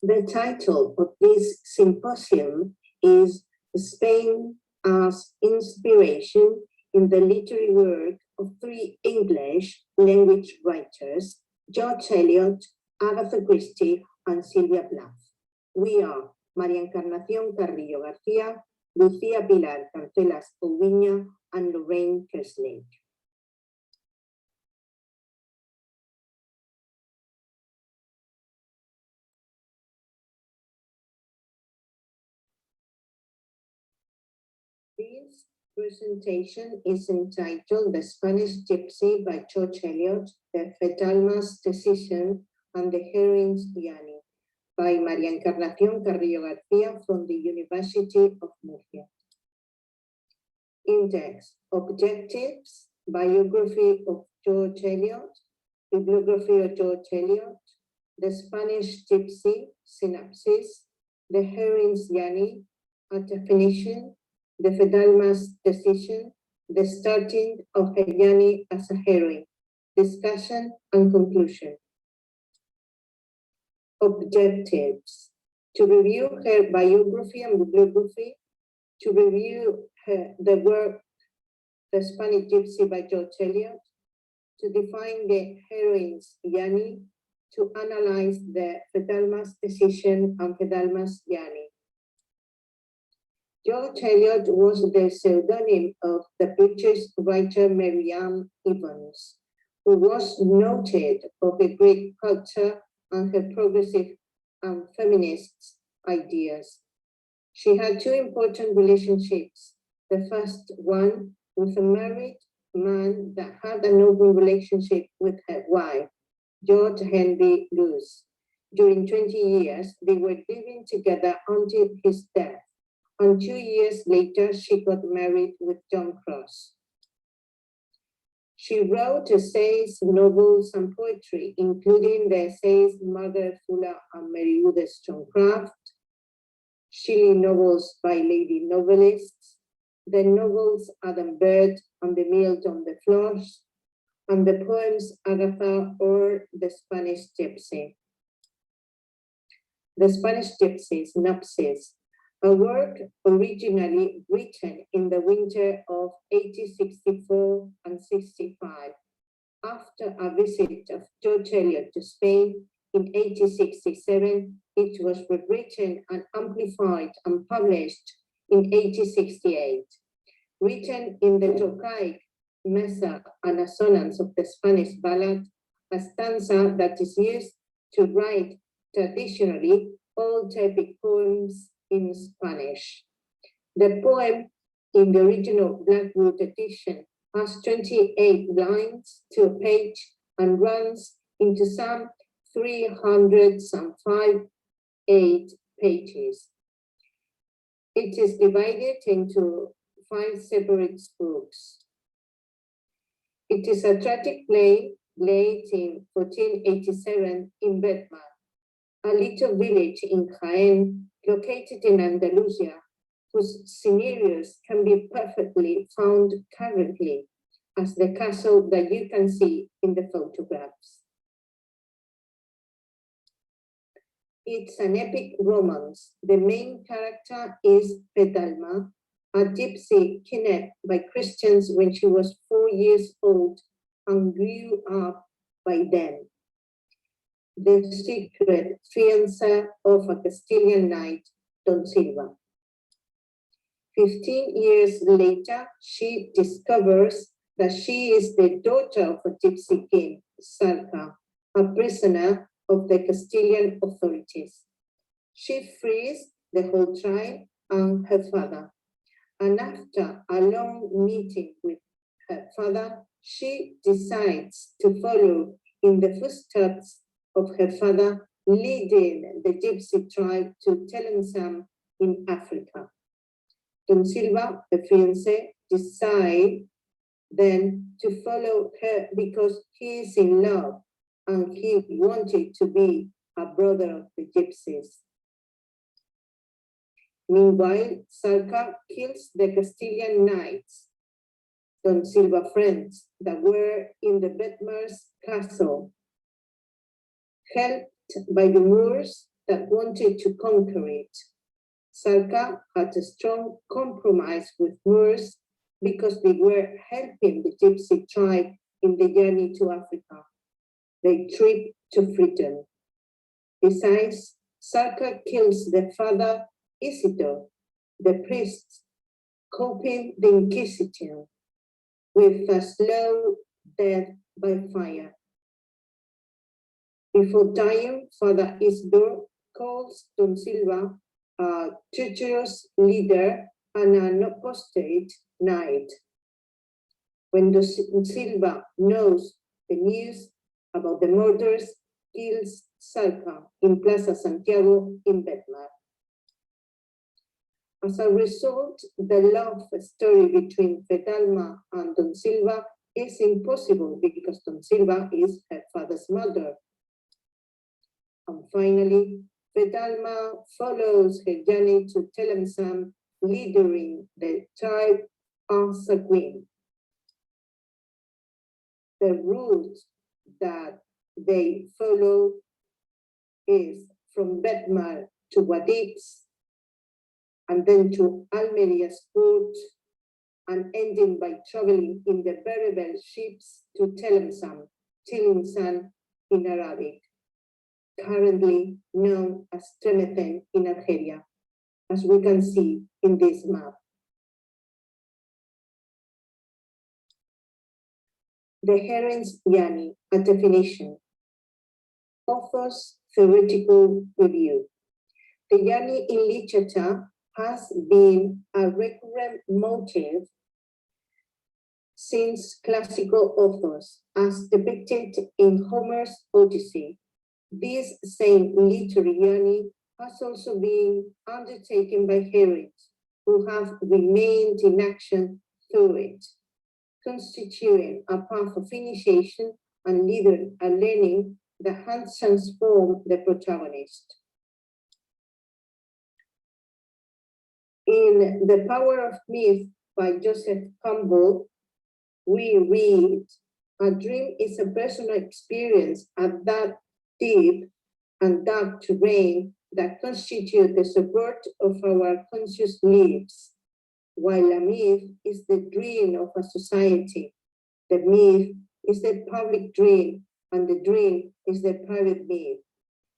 The title of this symposium is Spain as Inspiration in the Literary Work of Three English Language Writers, George Eliot, Agatha Christie, and Sylvia Plath. We are María Encarnación Carrillo-García, Lucía-Pilar Cancelas-Ouviña, and Lorraine Kerslake. This presentation is entitled The Spanish Gypsy by George Eliot, The Fedalma's Decision, and the Heroine's Journey by María Encarnación Carrillo-García from the University of Murcia. Index: Objectives, Biography of George Eliot, Bibliography of George Eliot, The Spanish Gypsy, Synopsis, The Heroine's Journey, a definition, The Fedalma's Decision, the starting of her journey as a heroine, discussion and conclusion. Objectives: to review her biography and bibliography, to review the work The Spanish Gypsy by George Eliot, to define the heroine's journey, to analyze the Fedalma's Decision and Fedalma's Journey. George Eliot was the pseudonym of the British writer Mary Ann Evans, who was noted for her Greek culture and her progressive and feminist ideas. She had two important relationships. The first one with a married man that had an open relationship with her wife, George Henry Hughes. During 20 years, they were living together until his death. And 2 years later, she got married with John Cross. She wrote essays, novels, and poetry, including the essays Margaret Fuller and Mary Wollstonecraft, Shelley novels by lady novelists, the novels Adam Bird and The Milk on the Floors, and the poems Agatha or The Spanish Gypsy. The Spanish Gypsy, Synopsis, a work originally written in the winter of 1864 and 65, after a visit of George Eliot to Spain in 1867, it was rewritten and amplified and published in 1868. Written in the Tocaic measure and assonance of the Spanish ballad, a stanza that is used to write traditionally all epic poems in Spanish. The poem in the original Blackwood edition has 28 lines to a page and runs into some 308 pages. It is divided into 5 separate books. It is a tragic play laid in 1487 in Bedmar, a little village in Jaén, located in Andalusia, whose scenarios can be perfectly found currently as the castle that you can see in the photographs. It's an epic romance. The main character is Fedalma, a gypsy kidnapped by Christians when she was 4 years old and grew up by them. The secret fiancé of a Castilian knight, Don Silva. 15 years later, she discovers that she is the daughter of a gypsy king, Sarka, a prisoner of the Castilian authorities. She frees the whole tribe and her father, and after a long meeting with her father, she decides to follow in the footsteps of her father, leading the gypsy tribe to Telensam in Africa. Don Silva, the fiancé, decides then to follow her because he is in love and he wanted to be a brother of the gypsies. Meanwhile, Sarka kills the Castilian knights, Don Silva friends, that were in the Bedmar's castle. Helped by the Moors, that wanted to conquer it. Sarka had a strong compromise with Moors because they were helping the Gypsy tribe in the journey to Africa, their trip to freedom. Besides, Sarka kills their father Isidore, the priest, coping the Inquisition with a slow death by fire. Before dying, Father Isidore calls Don Silva a treacherous leader and an apostate knight. When Don Silva knows the news about the murders, kills Sarka in Plaza Santiago in Bedmar. As a result, the love story between Fedalma and Don Silva is impossible because Don Silva is her father's mother. And finally, Fedalma follows her journey to Tlemcen, leading the tribe as a queen. The route that they follow is from Bedmar to Guadix, and then to Almeria's port, and ending by traveling in the Berber ships to Tlemcen in Arabic, currently known as Tlemcen in Algeria, as we can see in this map. The heroine's journey, a definition. Author's theoretical review. The journey in literature has been a recurrent motif since classical authors, as depicted in Homer's Odyssey. This same literary journey has also been undertaken by heroines who have remained in action through it, constituting a path of initiation and learning that has transformed the protagonist. In The Power of Myth by Joseph Campbell, we read, a dream is a personal experience at that deep and dark terrain that constitute the support of our conscious lives, while a myth is the dream of a society. The myth is the public dream, and the dream is the private myth.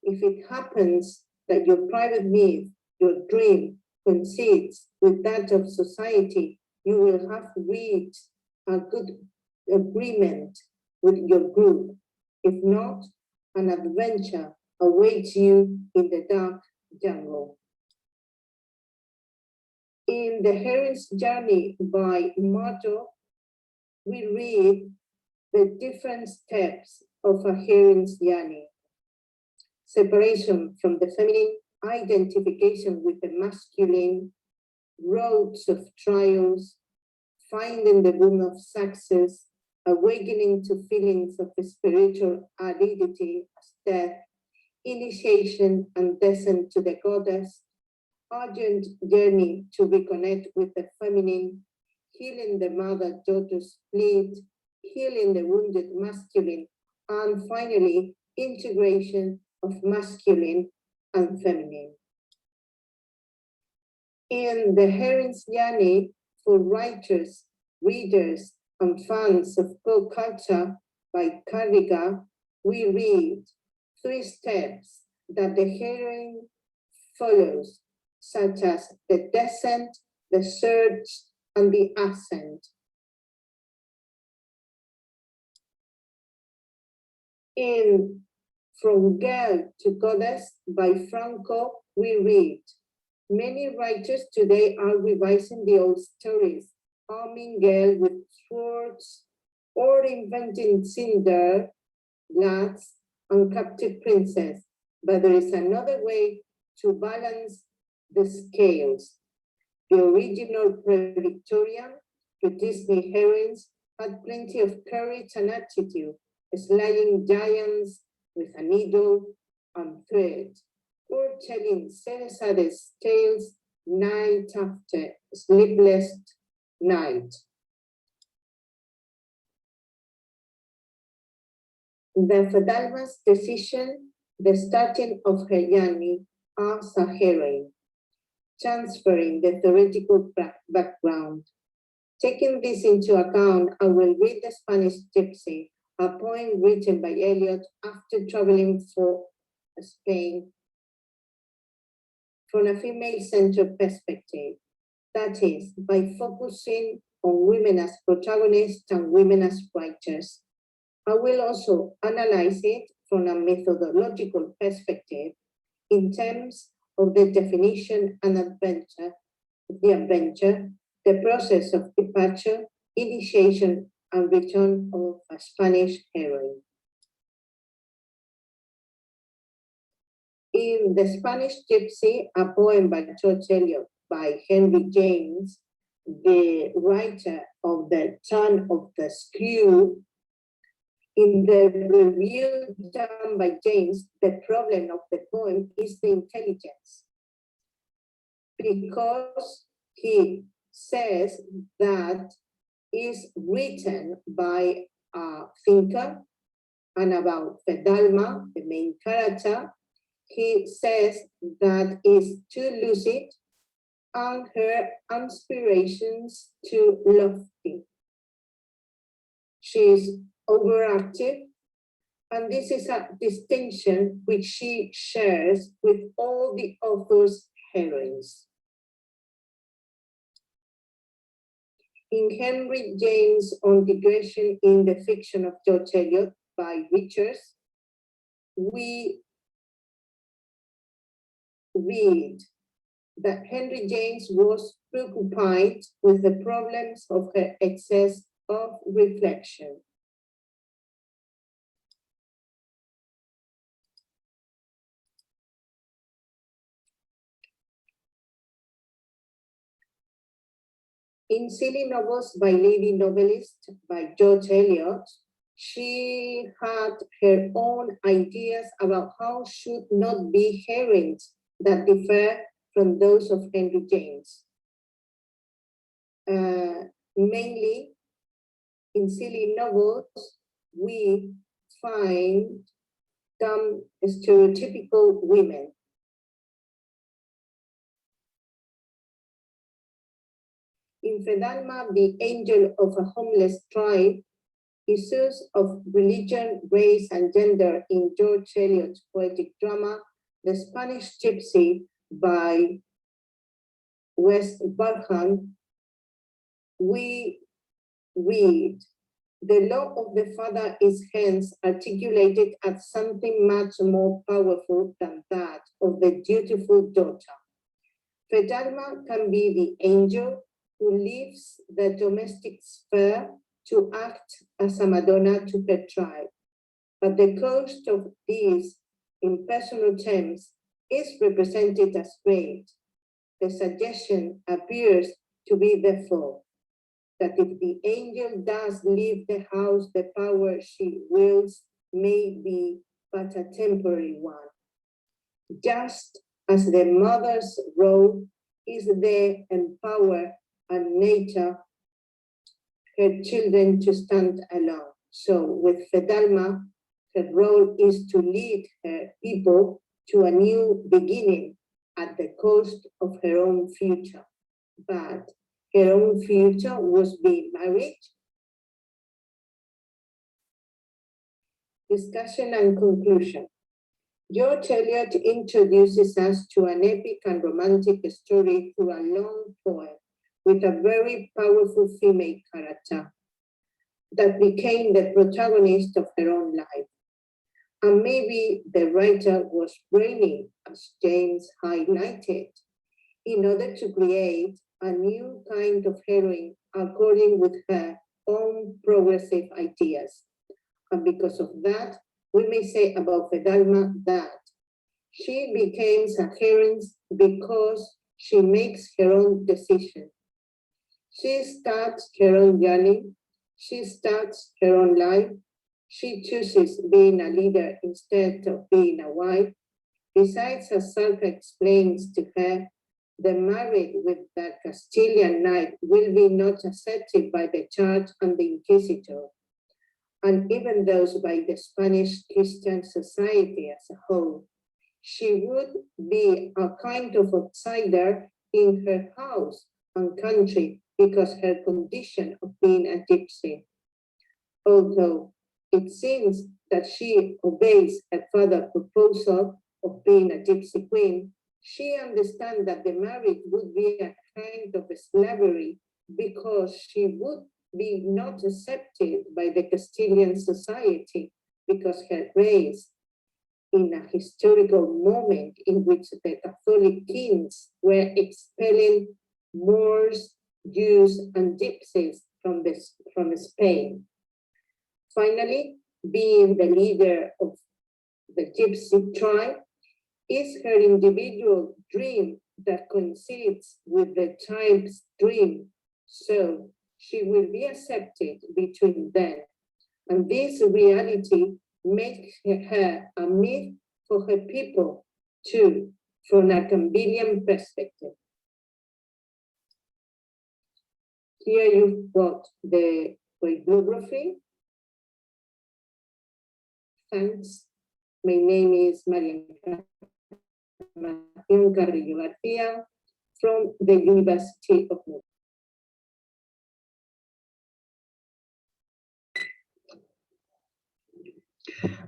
If it happens that your private myth, your dream, coincides with that of society, you will have reached a good agreement with your group. If not, an adventure awaits you in the dark jungle. In The Heroine's Journey by Marto, we read the different steps of a heroine's journey. Separation from the feminine, identification with the masculine, roads of trials, finding the womb of success, awakening to feelings of spiritual aridity as death, initiation and descent to the goddess, urgent journey to reconnect with the feminine, healing the mother-daughter split, healing the wounded masculine, and finally, integration of masculine and feminine. In The Heroine's Journey, for writers, readers, and fans of folk culture by Carriga, we read 3 steps that the heroine follows, such as the descent, the surge, and the ascent. In From Girl to Goddess by Franco, we read, many writers today are revising the old stories, arming girl with swords, or inventing cinder, lads, and captive princess. But there is another way to balance the scales. The original pre-Victorian, pre-Disney heroines had plenty of courage and attitude, slaying giants with a needle and thread, or telling sad tales night after sleepless night. The Fedalma's decision the starting of her journey as a heroine, transferring the theoretical background. Taking this into account, I will read The Spanish Gypsy, a poem written by Eliot after traveling for Spain from a female-centered perspective. That is, by focusing on women as protagonists and women as writers. I will also analyze it from a methodological perspective in terms of the definition and adventure, the process of departure, initiation, and return of a Spanish heroine. In The Spanish Gypsy, a poem by George Eliot by Henry James, the writer of The Turn of the Screw, in the review done by James, the problem of the poem is the intelligence, because he says that is written by a thinker, and about Fedalma, the main character, he says that is too lucid and her aspirations too lofty. She is overactive, and this is a distinction which she shares with all the author's heroines. In Henry James' On Digression in the Fiction of George Eliot by Richards, we read that Henry James was preoccupied with the problems of her excess of reflection. In Silly Novels by Lady Novelist by George Eliot, she had her own ideas about how should not be heroines that differ from those of Henry James. Mainly, in Silly Novels, we find some stereotypical women. In Fedalma, the angel of a homeless tribe, issues of religion, race, and gender in George Eliot's poetic drama, The Spanish Gypsy by West Barham, we read, the law of the father is hence articulated as something much more powerful than that of the dutiful daughter. Fedalma can be the angel who leaves the domestic sphere to act as a Madonna to her tribe. But the cost of this, in personal terms, is represented as great. The suggestion appears to be therefore that if the angel does leave the house, the power she wields may be but a temporary one. Just as the mother's role is there empower and nature her children to stand alone. So with Fedalma, her role is to lead her people to a new beginning at the cost of her own future. But her own future was being married. Discussion and conclusion. George Eliot introduces us to an epic and romantic story through a long poem with a very powerful female character that became the protagonist of her own life. And maybe the writer was brainy, as James highlighted, in order to create a new kind of heroine according with her own progressive ideas. And because of that, we may say about Fedalma that she becomes a heroine because she makes her own decision. She starts her own journey. She starts her own life. She chooses being a leader instead of being a wife. Besides, as Salka explains to her, the marriage with the Castilian knight will be not accepted by the church and the inquisitor. and even those by the Spanish Christian society as a whole. She would be a kind of outsider in her house and country because her condition of being a gypsy. Although it seems that she obeys her father's proposal of being a gypsy queen, she understands that the marriage would be a kind of slavery because she would be not accepted by the Castilian society because her race, in a historical moment in which the Catholic kings were expelling Moors, Jews, and Gypsies from Spain. Finally, being the leader of the Gypsy tribe is her individual dream that coincides with the tribe's dream, so she will be accepted between them. And this reality makes her a myth for her people, too, from a Cambodian perspective. Here you've got the bibliography. Thanks. My name is María Encarnación Carrillo-García from the University of Murcia.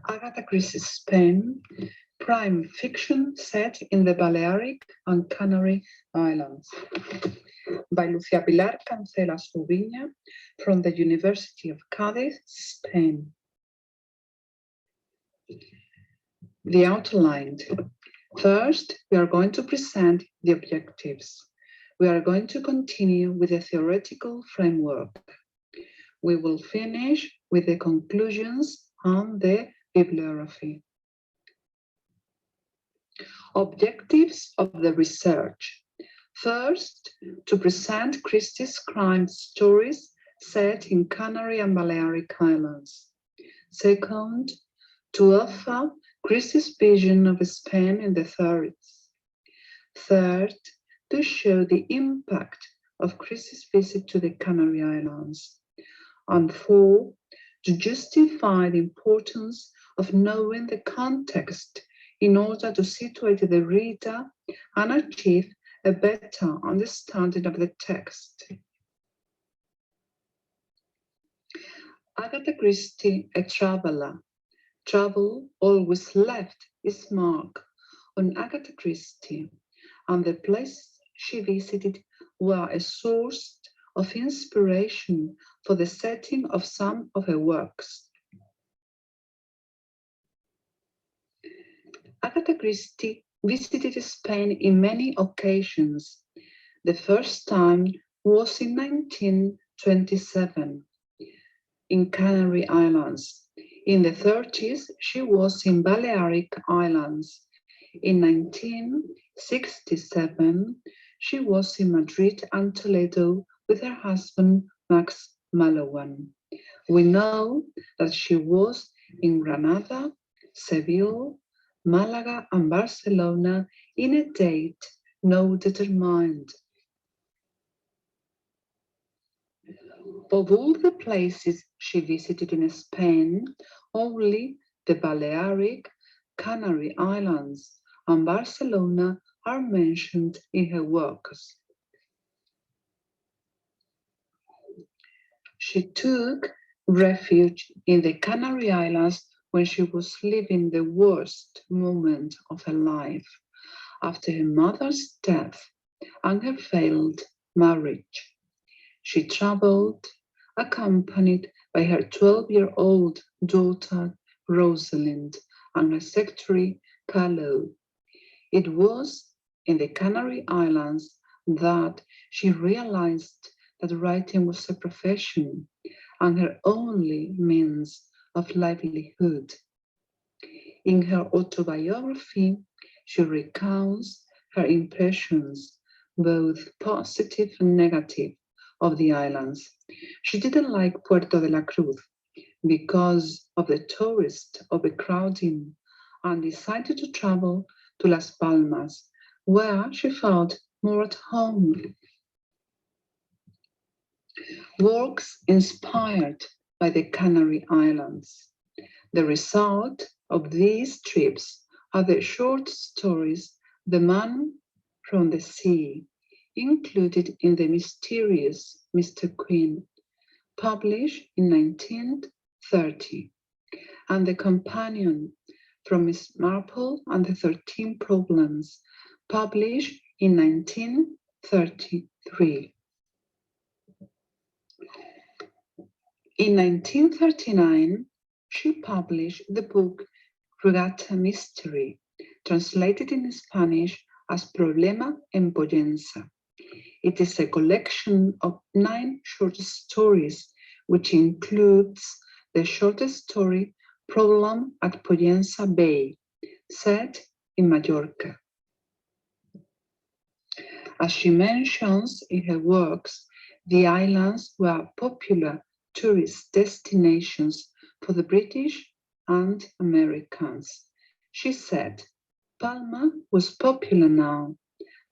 Agatha Christie's pen, prime fiction set in the Balearic and Canary Islands, by Lucía-Pilar Cancelas-Ouviña from the University of Cádiz, Spain. The outline. First, we are going to present the objectives. We are going to continue with the theoretical framework. We will finish with the conclusions and the bibliography. Objectives of the research. First, to present Christie's crime stories set in Canary and Balearic Islands. Second, to offer Christie's vision of Spain in the 30s. Third, to show the impact of Christie's visit to the Canary Islands. And fourth, to justify the importance of knowing the context in order to situate the reader and achieve a better understanding of the text. Agatha Christie, a traveler. Travel always left its mark on Agatha Christie, and the places she visited were a source of inspiration for the setting of some of her works. Agatha Christie visited Spain in many occasions. The first time was in 1927 in Canary Islands. In the 30s, she was in Balearic Islands. In 1967, she was in Madrid and Toledo with her husband, Max Mallowan. We know that she was in Granada, Seville, Malaga, and Barcelona in a date not determined. Of all the places she visited in Spain, only the Balearic, Canary Islands, and Barcelona are mentioned in her works. She took refuge in the Canary Islands when she was living the worst moment of her life, after her mother's death and her failed marriage. She traveled, accompanied by her 12-year-old daughter, Rosalind, and her secretary, Carlo. It was in the Canary Islands that she realized that writing was a profession and her only means of livelihood. In her autobiography, she recounts her impressions, both positive and negative, of the islands. She didn't like Puerto de la Cruz because of the tourist overcrowding and decided to travel to Las Palmas, where she felt more at home. Works inspired by the Canary Islands. The result of these trips are the short stories The Man from the Sea, included in The Mysterious Mr. Queen, published in 1930, and The Companion from Miss Marple and the 13 Problems, published in 1933. In 1939, she published the book Regatta Mystery, translated in Spanish as Problema en Pollença. It is a collection of 9 short stories, which includes the short story Problem at Pollença Bay, set in Mallorca. As she mentions in her works, the islands were popular tourist destinations for the British and Americans. She said, Palma was popular now.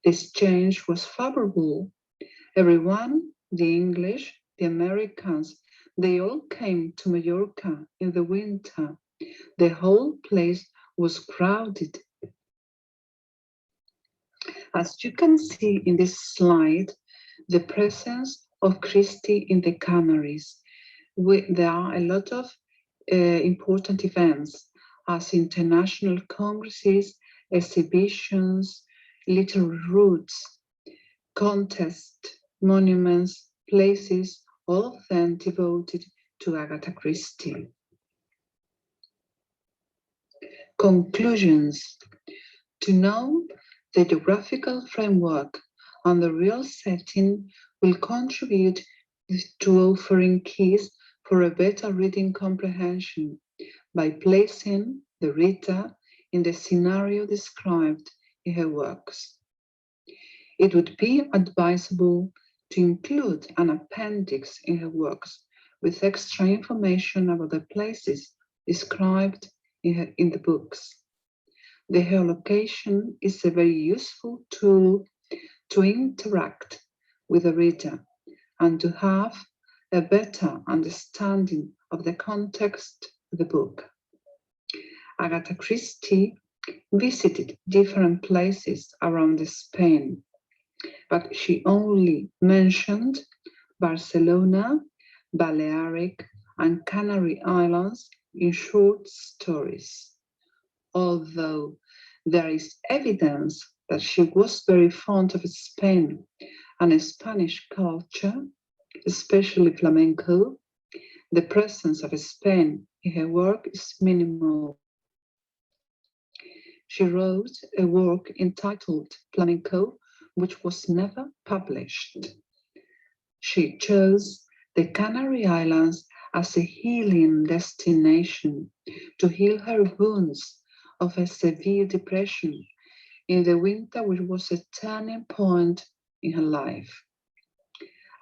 This change was favorable. Everyone, the English, the Americans, they all came to Mallorca in the winter. The whole place was crowded. As you can see in this slide, the presence of Christie in the Canaries. There are a lot of important events as international congresses, exhibitions, literary routes, contests, monuments, places, all of them devoted to Agatha Christie. Conclusions. To know the geographical framework and the real setting will contribute to offering keys for a better reading comprehension by placing the reader in the scenario described in her works. It would be advisable to include an appendix in her works with extra information about the places described in the books. The geolocation is a very useful tool to interact with the reader and to have a better understanding of the context of the book. Agatha Christie visited different places around Spain, but she only mentioned Barcelona, Balearic, and Canary Islands in short stories. Although there is evidence that she was very fond of Spain and Spanish culture, especially flamenco, the presence of Spain in her work is minimal. She wrote a work entitled Flamenco, which was never published. She chose the Canary Islands as a healing destination to heal her wounds of a severe depression in the winter, which was a turning point in her life.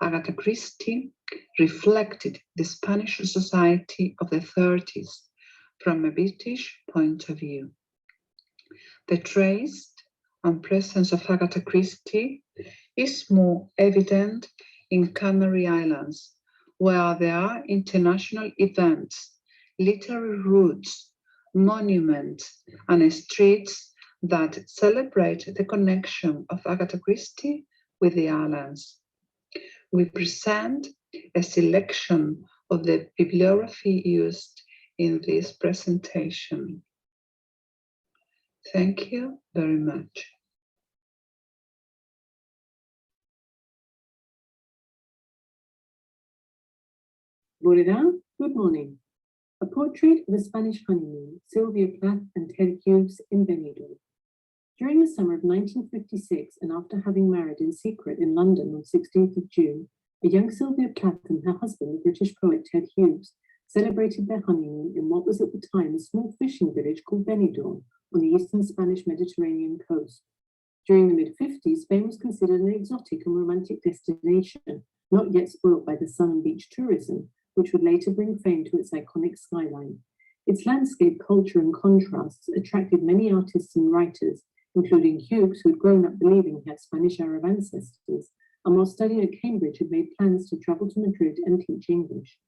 Agatha Christie reflected the Spanish society of the 30s from a British point of view. The trace and presence of Agatha Christie is more evident in Canary Islands, where there are international events, literary routes, monuments, and streets that celebrate the connection of Agatha Christie with the islands. We present a selection of the bibliography used in this presentation. Thank you very much. Buridá, good morning. A portrait of a Spanish honeymoon, Sylvia, Plath and Ted Hughes in Benidorm. During the summer of 1956, and after having married in secret in London on 16th of June, a young Sylvia Plath and her husband, the British poet Ted Hughes, celebrated their honeymoon in what was at the time a small fishing village called Benidorm on the eastern Spanish Mediterranean coast. During the mid-50s, Spain was considered an exotic and romantic destination, not yet spoilt by the sun and beach tourism, which would later bring fame to its iconic skyline. Its landscape, culture, and contrasts attracted many artists and writers, including Hughes, who had grown up believing he had Spanish Arab ancestors, and while studying at Cambridge had made plans to travel to Madrid and teach English.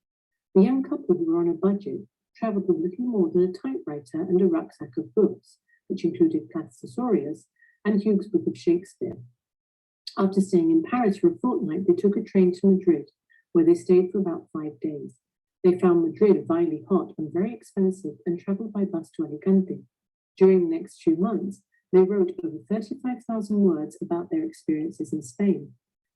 The young couple, who were on a budget, travelled with little more than a typewriter and a rucksack of books, which included Plath's Thesaurus and Hughes' book of Shakespeare. After staying in Paris for a fortnight, they took a train to Madrid, where they stayed for about 5 days. They found Madrid vilely hot and very expensive and travelled by bus to Alicante. During the next few months, they wrote over 35,000 words about their experiences in Spain.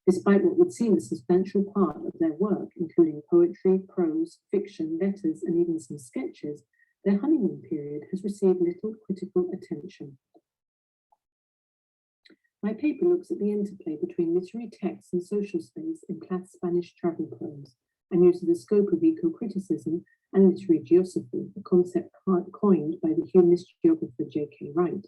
Despite what would seem a substantial part of their work, including poetry, prose, fiction, letters, and even some sketches, their honeymoon period has received little critical attention. My paper looks at the interplay between literary texts and social space in Plath's Spanish travel poems, and uses the scope of eco-criticism and literary geosophy, a concept coined by the humanist geographer J.K. Wright.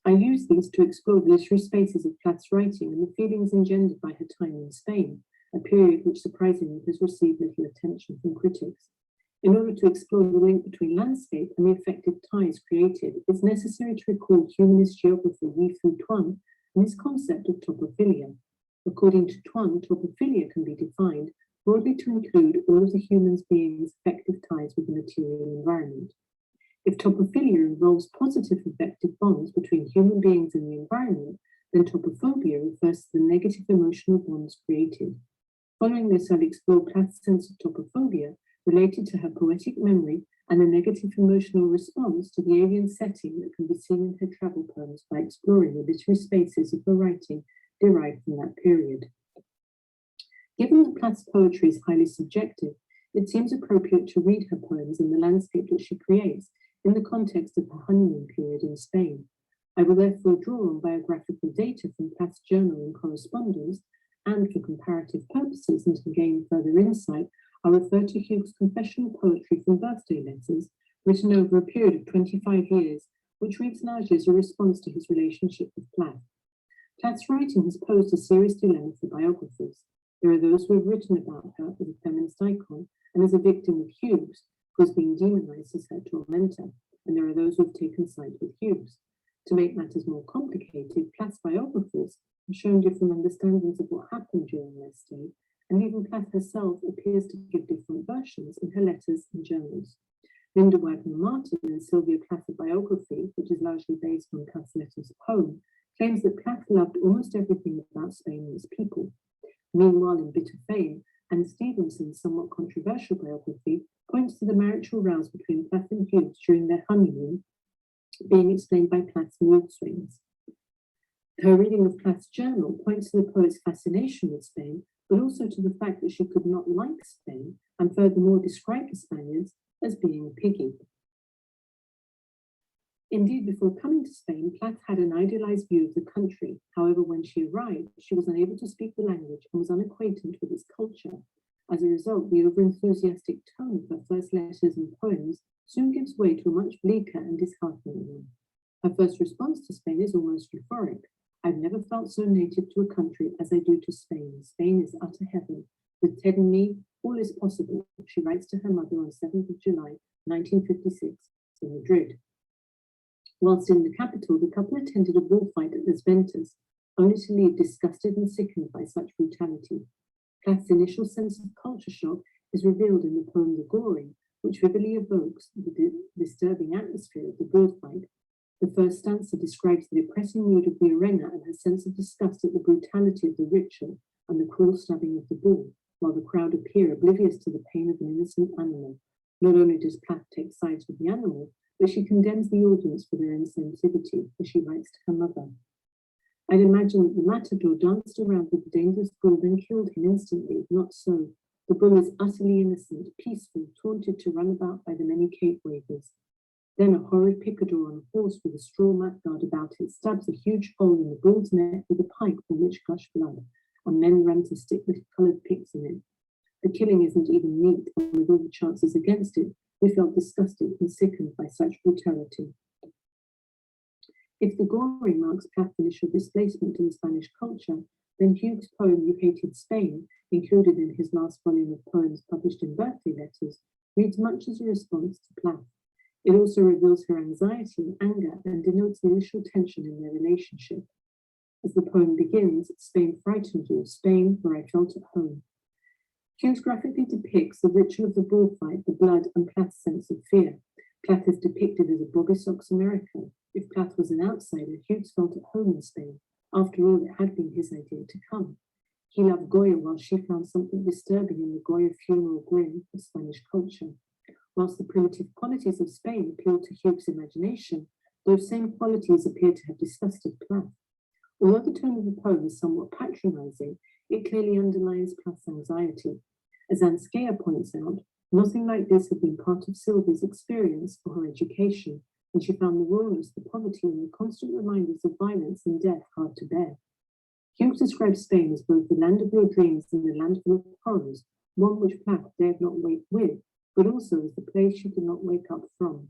I use these to explore the literary spaces of Plath's writing and the feelings engendered by her time in Spain, a period which surprisingly has received little attention from critics. In order to explore the link between landscape and the effective ties created, it's necessary to recall humanist geographer Yi-Fu Tuan and his concept of topophilia. According to Tuan, topophilia can be defined broadly to include all of the human being's effective ties with the material environment. If topophilia involves positive affective bonds between human beings and the environment, then topophobia refers to the negative emotional bonds created. Following this, I'll explore Plath's sense of topophobia related to her poetic memory and a negative emotional response to the alien setting that can be seen in her travel poems by exploring the literary spaces of her writing derived from that period. Given that Plath's poetry is highly subjective, it seems appropriate to read her poems and the landscape that she creates in the context of her honeymoon period in Spain. I will therefore draw on biographical data from Plath's journal and correspondence, and for comparative purposes and to gain further insight, I'll refer to Hughes' confessional poetry from birthday letters, written over a period of 25 years, which reads largely as a response to his relationship with Plath. Plath's writing has posed a serious dilemma for biographers. There are those who have written about her as a feminist icon and as a victim of Hughes, who is being demonized as her tormentor, and there are those who have taken sides with Hughes. To make matters more complicated, Plath's biographers have shown different understandings of what happened during their stay, and even Plath herself appears to give different versions in her letters and journals. Linda Wagner-Martin in Sylvia Plath, a biography, which is largely based on Plath's letters poem, claims that Plath loved almost everything about Spain and its people. Meanwhile, in Bitter Fame, Anne Stevenson's somewhat controversial biography points to the marital rows between Plath and Hughes during their honeymoon, being explained by Plath's mood swings. Her reading of Plath's journal points to the poet's fascination with Spain, but also to the fact that she could not like Spain, and furthermore described the Spaniards as being piggy. Indeed, before coming to Spain, Plath had an idealized view of the country. However, when she arrived, she was unable to speak the language and was unacquainted with its culture. As a result, the over-enthusiastic tone of her first letters and poems soon gives way to a much bleaker and disheartening one. Her first response to Spain is almost euphoric. I've never felt so native to a country as I do to Spain. Spain is utter heaven. With Ted and me, all is possible, she writes to her mother on 7th of July, 1956, in Madrid. Whilst in the capital, the couple attended a bullfight at Las Ventas, only to leave disgusted and sickened by such brutality. Plath's initial sense of culture shock is revealed in the poem The Goring, which vividly evokes the disturbing atmosphere of the bullfight. The first stanza describes the depressing mood of the arena and her sense of disgust at the brutality of the ritual and the cruel stabbing of the bull, while the crowd appear oblivious to the pain of an innocent animal. Not only does Plath take sides with the animal, but she condemns the audience for their insensitivity, as she writes to her mother. I'd imagine that the matador danced around with the dangerous bull, then killed him instantly. Not so. The bull is utterly innocent, peaceful, taunted to run about by the many cape wavers. Then a horrid picador on a horse with a straw mat guard about it stabs a huge hole in the bull's neck with a pike from which gush blood, and men run to stick the coloured picks in it. The killing isn't even neat, and with all the chances against it, we felt disgusted and sickened by such brutality. If the Goring marks Plath's initial displacement in Spanish culture, then Hughes' poem You Hated Spain, included in his last volume of poems published in birthday letters, reads much as a response to Plath. It also reveals her anxiety and anger and denotes the initial tension in their relationship. As the poem begins, Spain frightened you, Spain, where I felt at home. Hughes graphically depicts the ritual of the bullfight, the blood, and Plath's sense of fear. Plath is depicted as a Bogisox American. If Plath was an outsider, Hughes felt at home in Spain. After all, it had been his idea to come. He loved Goya, while she found something disturbing in the Goya funeral grin of Spanish culture. Whilst the primitive qualities of Spain appealed to Hughes' imagination, those same qualities appear to have disgusted Plath. Although the tone of the poem is somewhat patronizing, it clearly underlines Plath's anxiety. As Anskea points out, nothing like this had been part of Sylvia's experience or her education, and she found the rawness, the poverty, and the constant reminders of violence and death hard to bear. Hughes describes Spain as both the land of your dreams and the land full of horrors, one which Plath dared not wake with, but also as the place she could not wake up from.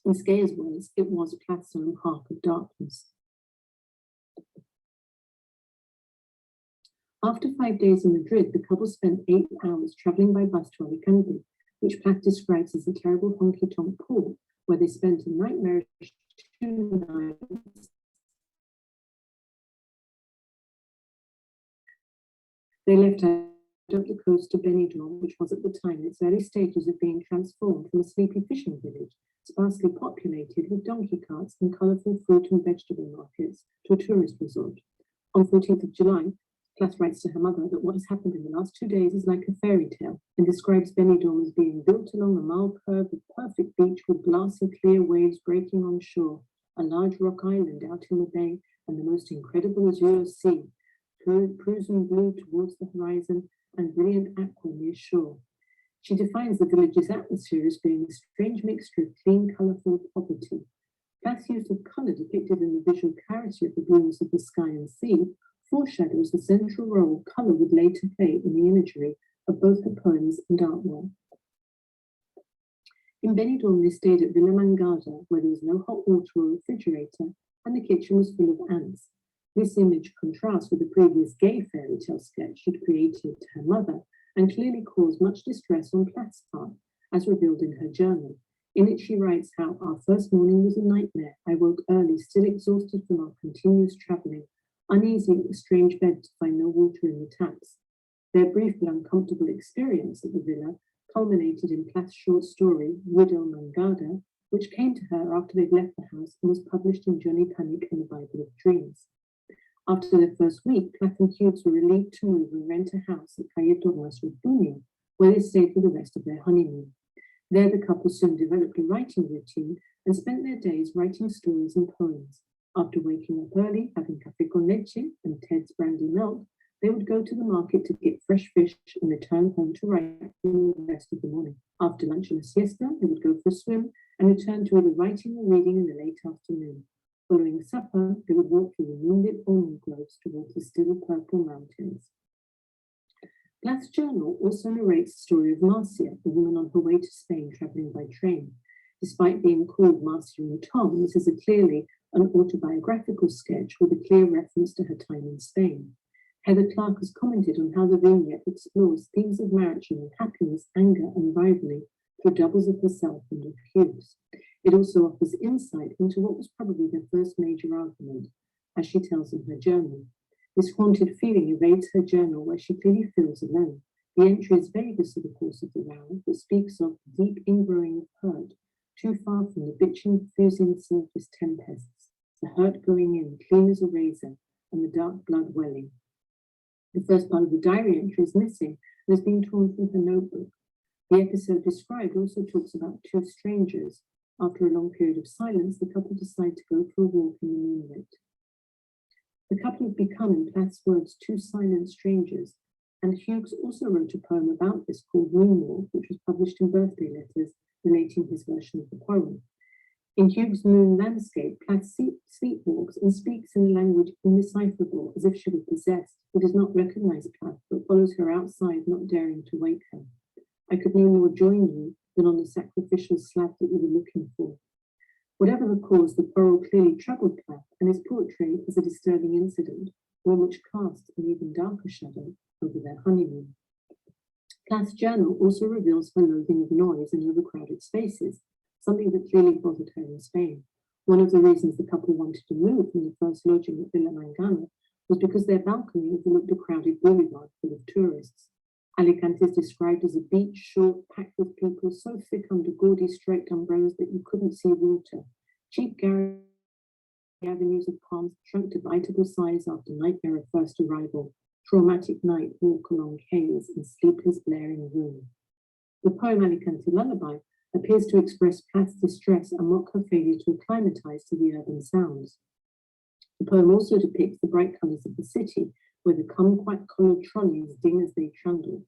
In Skea's words, it was Plath's own heart of darkness. After 5 days in Madrid, the couple spent 8 hours travelling by bus to Alicante, which Plath describes as a terrible honky-tonk port, where they spent a nightmarish 2 nights. They left up the coast to Benidorm, which was at the time in its early stages of being transformed from a sleepy fishing village, sparsely populated with donkey carts and colourful fruit and vegetable markets, to a tourist resort. On 14th of July, Plath writes to her mother that what has happened in the last 2 days is like a fairy tale, and describes Benidorm as being built along a mile curve of perfect beach with glassy clear waves breaking on shore, a large rock island out in the bay, and the most incredible azure sea, cruising blue towards the horizon and brilliant aqua near shore. She defines the village's atmosphere as being a strange mixture of clean, colourful poverty. Plath's use of colour depicted in the visual clarity of the blues of the sky and sea foreshadows the central role colour would later play in the imagery of both her poems and artwork. In Benidorm, they stayed at Villa Mangada, where there was no hot water or refrigerator, and the kitchen was full of ants. This image contrasts with the previous gay fairy tale sketch she'd created to her mother, and clearly caused much distress on Plath's part, as revealed in her journal. In it, she writes how our first morning was a nightmare. I woke early, still exhausted from our continuous travelling, uneasy at the strange bed to find no water in the taps. Their brief but uncomfortable experience at the villa culminated in Plath's short story, Widow Mangada, which came to her after they'd left the house and was published in Johnny Panic and the Bible of Dreams. After their first week, Plath and Hughes were relieved to move and rent a house at Cancelas-Ouviña, where they stayed for the rest of their honeymoon. There, the couple soon developed a writing routine and spent their days writing stories and poems. After waking up early, having café con leche and Ted's brandy milk, they would go to the market to get fresh fish and return home to write for the rest of the morning. After lunch and a siesta, they would go for a swim and return to either writing or reading in the late afternoon. Following supper, they would walk through the moonlit almond groves towards the still purple mountains. Plath's journal also narrates the story of Marcia, a woman on her way to Spain travelling by train. Despite being called Marcia and Tom, this is clearly an autobiographical sketch with a clear reference to her time in Spain. Heather Clark has commented on how the vignette explores themes of marriage and happiness, anger, and rivalry through doubles of herself and of Hughes. It also offers insight into what was probably their first major argument, as she tells in her journal. This haunted feeling evades her journal, where she clearly feels alone. The entry is vaguest of the course of the row, but speaks of deep ingrowing of hurt, too far from the bitching, fusing surface tempests, the hurt going in, clean as a razor, and the dark blood welling. The first part of the diary entry is missing and has been torn from her notebook. The episode described also talks about 2 strangers. After a long period of silence, the couple decide to go for a walk in the moonlight. The couple have become, in Plath's words, 2 silent strangers, and Hughes also wrote a poem about this called Moonwalk, which was published in Birthday Letters, relating his version of the poem. In Hughes' Moon Landscape, Plath sleepwalks and speaks in a language indecipherable, as if she were possessed. He does not recognize Plath, but follows her outside, not daring to wake her. I could no more join you than on the sacrificial slab that we were looking for. Whatever the cause, the quarrel clearly troubled Plath, and is portrayed as a disturbing incident, one which cast an even darker shadow over their honeymoon. Plath's journal also reveals her loathing of noise in overcrowded spaces, something that clearly bothered her in Spain. One of the reasons the couple wanted to move from the first lodging at Villa Mangana was because their balcony overlooked a crowded boulevard full of tourists. Alicante is described as a beach short, packed with people so thick under gaudy striped umbrellas that you couldn't see water. Cheap garage avenues of palms shrunk to biteable size after nightmare of first arrival, traumatic night walk along quays and sleepless blaring room. The poem Alicante Lullaby appears to express Plath's distress and mock her failure to acclimatise to the urban sounds. The poem also depicts the bright colours of the city, where the kumquat-collared trolleys ding as they trundle.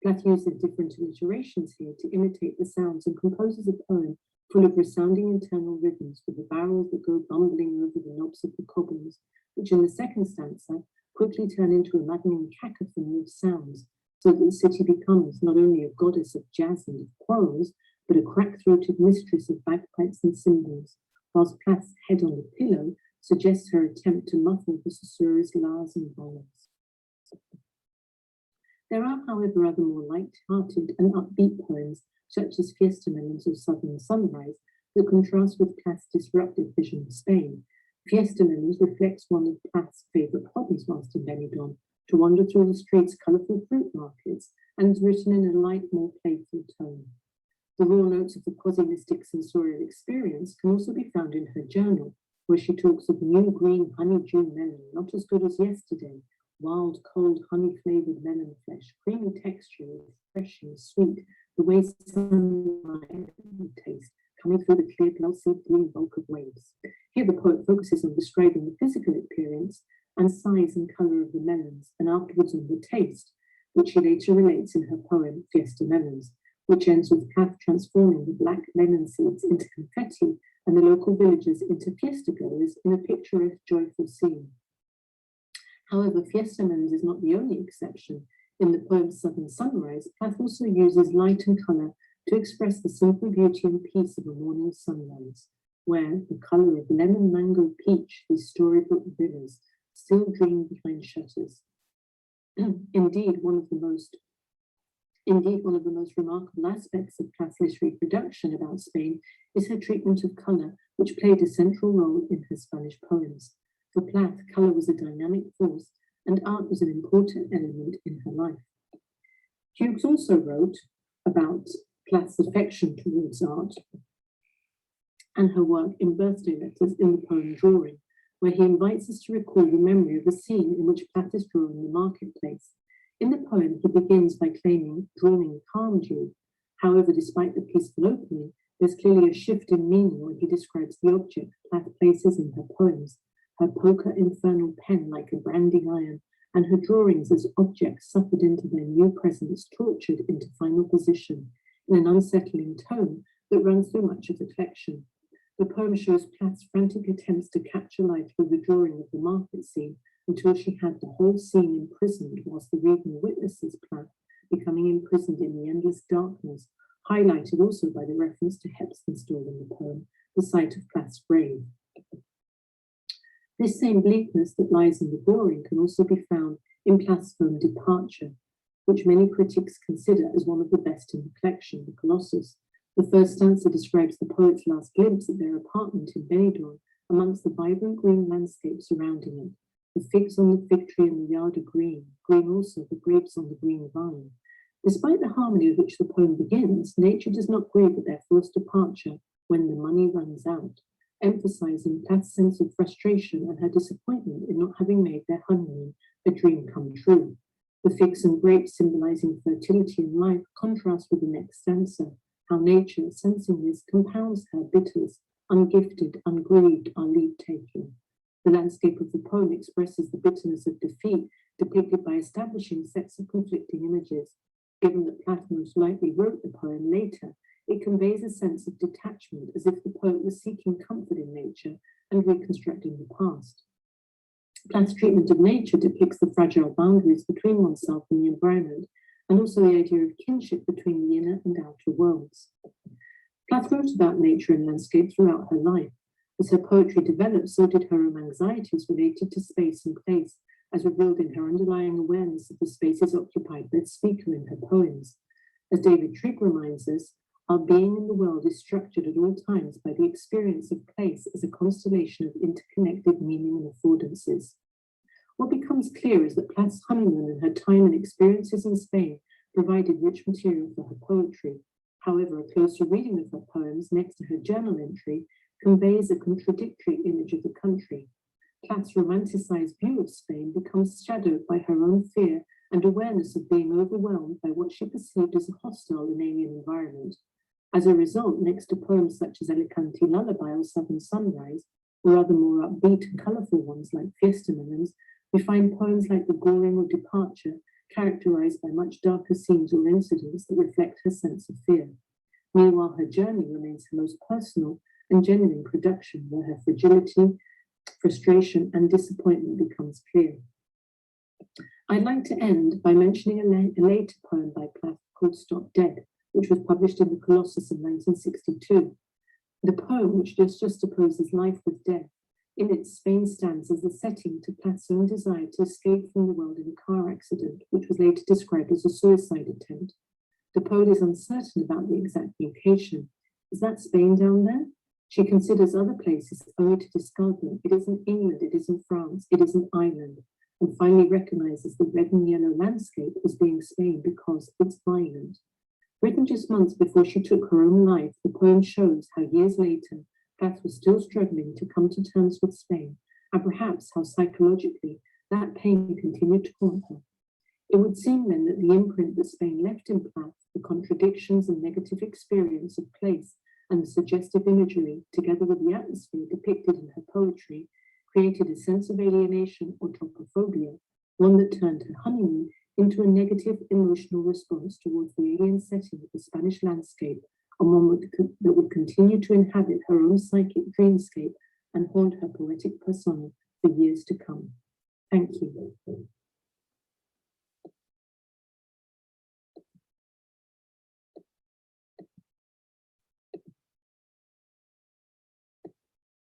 Plath uses different alliterations here to imitate the sounds and composes a poem full of resounding internal rhythms with the barrels that go bumbling over the knobs of the cobbles, which in the second stanza quickly turn into a maddening cacophony of sounds, so that the city becomes not only a goddess of jazz and of quarrels, but a crack-throated mistress of bagpipes and cymbals, whilst Plath's head on the pillow suggests her attempt to muffle the susurrus, lars and viols. There are, however, other more light-hearted and upbeat poems, such as Fiesta Melons or Southern Sunrise, that contrast with Plath's disruptive vision of Spain. Fiesta Melons reflects one of Plath's favourite hobbies whilst in Benidorm, to wander through the streets' colourful fruit markets, and is written in a light, more playful tone. The raw notes of the quasi-mystic sensorial experience can also be found in her journal, where she talks of new green honeydew melon, not as good as yesterday, wild, cold, honey-flavoured melon flesh, creamy texture, refreshing, sweet, the way sunlight would taste, coming through the clear, glossy, green bulk of waves. Here the poet focuses on describing the physical appearance and size and colour of the melons, and afterwards on the taste, which he later relates in her poem Fiesta Melons, which ends with Plath transforming the black melon seeds into confetti and the local villagers into fiesta goers in a picturesque, joyful scene. However, Fiesta Melons is not the only exception. In the poem Southern Sunrise, Plath also uses light and colour to express the simple beauty and peace of a morning sunrise, where the colour of lemon, mango, peach, these storybook villas, still dream behind shutters. Indeed, one of the most remarkable aspects of Plath's literary production about Spain is her treatment of colour, which played a central role in her Spanish poems. For Plath, colour was a dynamic force, and art was an important element in her life. Hughes also wrote about Plath's affection towards art and her work in birthday letters in the poem Drawing, where he invites us to recall the memory of a scene in which Plath is drawing the marketplace. In the poem, he begins by claiming drawing calmed you. However, despite the peaceful opening, there's clearly a shift in meaning when he describes the object Plath places in her poems, her poker infernal pen like a branding iron, and her drawings as objects suffered into their new presence, tortured into final position, in an unsettling tone that runs through much of the collection. The poem shows Plath's frantic attempts to capture life through the drawing of the market scene until she had the whole scene imprisoned, whilst the reader witnesses Plath becoming imprisoned in the endless darkness, highlighted also by the reference to Heptonstall in the poem, the site of Plath's grave. This same bleakness that lies in the drawing can also be found in Plath's poem Departure, which many critics consider as one of the best in the collection, the Colossus. The first stanza describes the poet's last glimpse at their apartment in Benidorm amongst the vibrant green landscape surrounding it. The figs on the fig tree in the yard are green, green also the grapes on the green vine. Despite the harmony with which the poem begins, nature does not grieve at their forced departure when the money runs out, emphasizing Plath's sense of frustration and her disappointment in not having made their honeymoon a dream come true. The figs and grapes, symbolizing fertility and life, contrast with the next stanza, how nature, sensing this, compounds her bitters, ungifted, ungrieved, are leave-taking. The landscape of the poem expresses the bitterness of defeat, depicted by establishing sets of conflicting images. Given that Plath most likely wrote the poem later, it conveys a sense of detachment, as if the poet was seeking comfort in nature and reconstructing the past. Plath's treatment of nature depicts the fragile boundaries between oneself and the environment, and also the idea of kinship between the inner and outer worlds. Plath wrote about nature and landscape throughout her life. As her poetry developed, so did her own anxieties related to space and place, as revealed in her underlying awareness of the spaces occupied by the speaker in her poems. As David Trigg reminds us, our being in the world is structured at all times by the experience of place as a constellation of interconnected meaning and affordances. What becomes clear is that Plath's honeymoon and her time and experiences in Spain provided rich material for her poetry. However, a closer reading of her poems next to her journal entry conveys a contradictory image of the country. Plath's romanticized view of Spain becomes shadowed by her own fear and awareness of being overwhelmed by what she perceived as a hostile and alien environment. As a result, next to poems such as Alicante Lullaby or Southern Sunrise, or other more upbeat and colourful ones like Fiesta Melons, we find poems like The Goring or Departure, characterized by much darker scenes or incidents that reflect her sense of fear. Meanwhile, her journey remains her most personal and genuine production, where her fragility, frustration, and disappointment becomes clear. I'd like to end by mentioning a later poem by Plath called Stop Dead, which was published in the Colossus in 1962. The poem, which just juxtaposes life with death, in its Spain stands as the setting to Plath's own desire to escape from the world in a car accident, which was later described as a suicide attempt. The poet is uncertain about the exact location. Is that Spain down there? She considers other places only to discard them. It isn't England, it isn't France, it isn't Ireland, and finally recognizes the red and yellow landscape as being Spain because it's violent. Written just months before she took her own life, the poem shows how years later, Plath was still struggling to come to terms with Spain, and perhaps how psychologically that pain continued to haunt her. It would seem then that the imprint that Spain left in Plath, the contradictions and negative experience of place, and the suggestive imagery, together with the atmosphere depicted in her poetry, created a sense of alienation or trophophobia, one that turned her Honeymoon into a negative emotional response towards the alien setting of the Spanish landscape, and one that would continue to inhabit her own psychic dreamscape and haunt her poetic persona for years to come. Thank you.